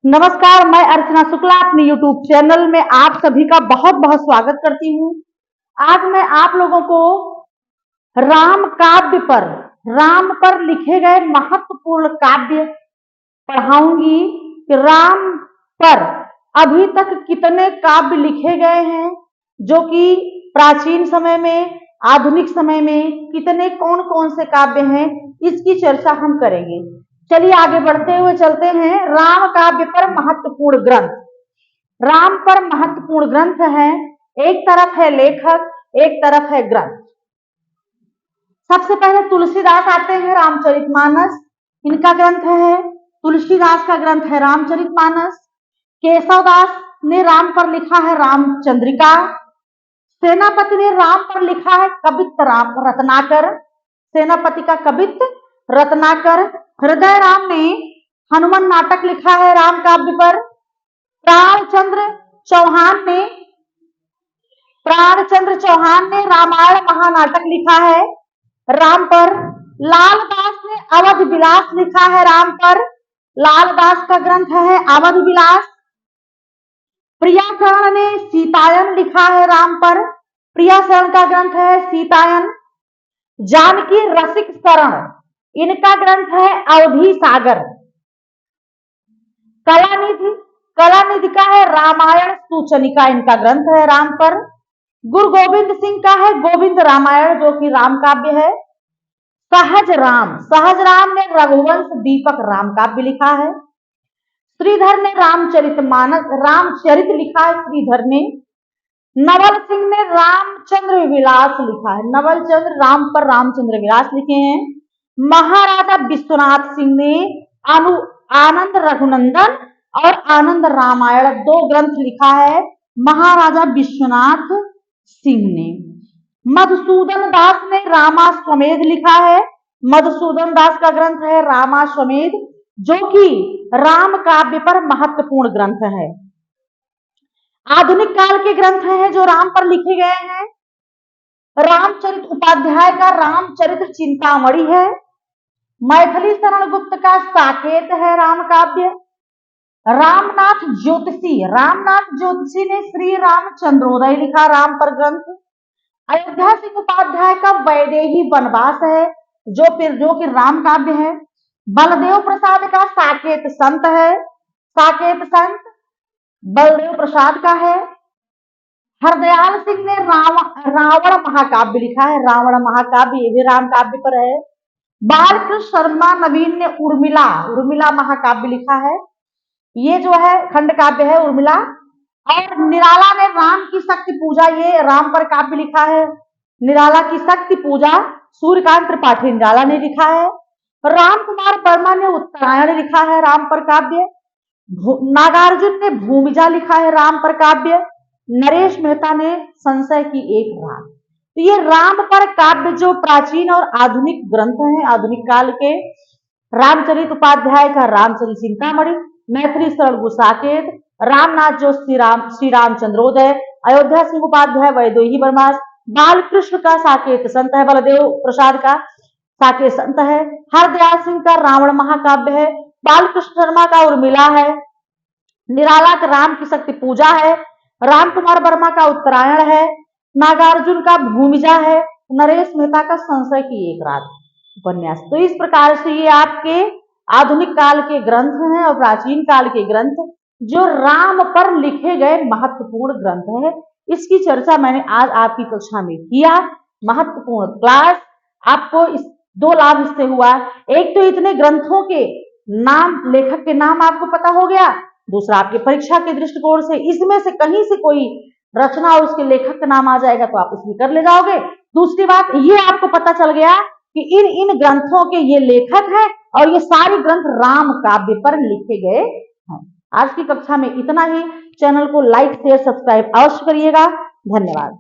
नमस्कार, मैं अर्चना शुक्ला अपने YouTube चैनल में आप सभी का बहुत बहुत स्वागत करती हूँ। आज मैं आप लोगों को राम काव्य पर, राम पर लिखे गए महत्वपूर्ण काव्य पढ़ाऊंगी कि राम पर अभी तक कितने काव्य लिखे गए हैं, जो कि प्राचीन समय में, आधुनिक समय में कितने कौन कौन से काव्य हैं, इसकी चर्चा हम करेंगे। चलिए आगे बढ़ते हुए चलते हैं। राम काव्य पर महत्वपूर्ण ग्रंथ, राम पर महत्वपूर्ण ग्रंथ है। एक तरफ है लेखक, एक तरफ है ग्रंथ। सबसे पहले तुलसीदास आते हैं, रामचरितमानस इनका ग्रंथ है। तुलसीदास का ग्रंथ है रामचरितमानस। केशवदास ने राम पर लिखा है रामचंद्रिका। सेनापति ने राम पर लिखा है कवित्त राम रत्नाकर, सेनापति का कवित्त रत्नाकर। हृदय राम ने हनुमान नाटक लिखा है राम काव्य पर। प्राणचंद्र चौहान ने रामायण महानाटक लिखा है राम पर। लालदास ने अवध विलास लिखा है राम पर, लालदास का ग्रंथ है अवध विलास। प्रियाकरण ने सीतायन लिखा है राम पर, प्रियाकरण का ग्रंथ है सीतायन। जानकी रसिक शरण इनका ग्रंथ है अवधि सागर। कलानिधि का है रामायण सूचनिका, इनका ग्रंथ है राम पर। गुरु गोविंद सिंह का है गोविंद रामायण, जो कि राम काव्य है। सहज राम ने रघुवंश दीपक राम काव्य लिखा है। श्रीधर ने रामचरित लिखा है श्रीधर ने। नवल सिंह ने रामचंद्र विलास लिखा है, नवल चंद्र राम पर रामचंद्र विलास लिखे हैं। महाराजा विश्वनाथ सिंह ने आनंद रघुनंदन और आनंद रामायण दो ग्रंथ लिखा है महाराजा विश्वनाथ सिंह ने। मधुसूदन दास ने रामाश्वमेध लिखा है, मधुसूदन दास का ग्रंथ है रामाश्वमेध, जो कि राम काव्य पर महत्वपूर्ण ग्रंथ है। आधुनिक काल के ग्रंथ हैं जो राम पर लिखे गए हैं। रामचरित उपाध्याय का रामचरित्र चिंतामणि है। मैथिली शरण गुप्त का साकेत है राम काव्य। रामनाथ ज्योतिषी ने श्री रामचंद्रोदय लिखा राम पर ग्रंथ। अयोध्या सिंह उपाध्याय का वैदेही वनवास है, जो कि राम काव्य है। बलदेव प्रसाद का साकेत संत है, साकेत संत बलदेव प्रसाद का है। हरदयाल सिंह ने रावण महाकाव्य लिखा है, रावण महाकाव्य ये भी राम काव्य पर है। बालकृष्ण शर्मा नवीन ने उर्मिला महाकाव्य लिखा है, ये जो है खंड काव्य है उर्मिला। और निराला ने राम की शक्ति पूजा, ये राम पर काव्य लिखा है। निराला की शक्ति पूजा सूर्यकांत त्रिपाठी निराला ने लिखा है। राम कुमार वर्मा ने उत्तरायण लिखा है राम पर काव्य। नागार्जुन ने भूमिजा लिखा है राम पर काव्य। नरेश मेहता ने संशय की एक रात। तो ये राम पर काव्य जो प्राचीन और आधुनिक ग्रंथ हैं, आधुनिक काल के। रामचरित उपाध्याय का रामचरित चिंतामणि, मैथिली शरण गुप्त साकेत, रामनाथ जो श्री रामचंद्रोदय, अयोध्या सिंह उपाध्याय वैदेही वनवास, बालकृष्ण का साकेत संत है, बलदेव प्रसाद का साकेत संत है, हरदयाल सिंह का रावण महाकाव्य है, बालकृष्ण शर्मा का उर्मिला है, निराला का राम की शक्ति पूजा है, राम कुमार वर्मा का उत्तरायण है, नागार्जुन का भूमिजा है, नरेश मेहता का संशय की एक रात उपन्यास। तो इस प्रकार से ये आपके आधुनिक काल के ग्रंथ हैं और प्राचीन काल के ग्रंथ जो राम पर लिखे गए महत्वपूर्ण ग्रंथ हैं। इसकी चर्चा मैंने आज आपकी कक्षा में किया। महत्वपूर्ण क्लास, आपको इस दो लाभ इससे हुआ। एक तो इतने ग्रंथों के नाम, लेखक के नाम आपको पता हो गया। दूसरा, आपके परीक्षा के दृष्टिकोण से इसमें से कहीं से कोई रचना और उसके लेखक का नाम आ जाएगा तो आप उसमें कर ले जाओगे। दूसरी बात, ये आपको पता चल गया कि इन ग्रंथों के ये लेखक हैं और ये सारे ग्रंथ राम काव्य पर लिखे गए हैं। आज की कक्षा में इतना ही। चैनल को लाइक शेयर सब्सक्राइब अवश्य करिएगा। धन्यवाद।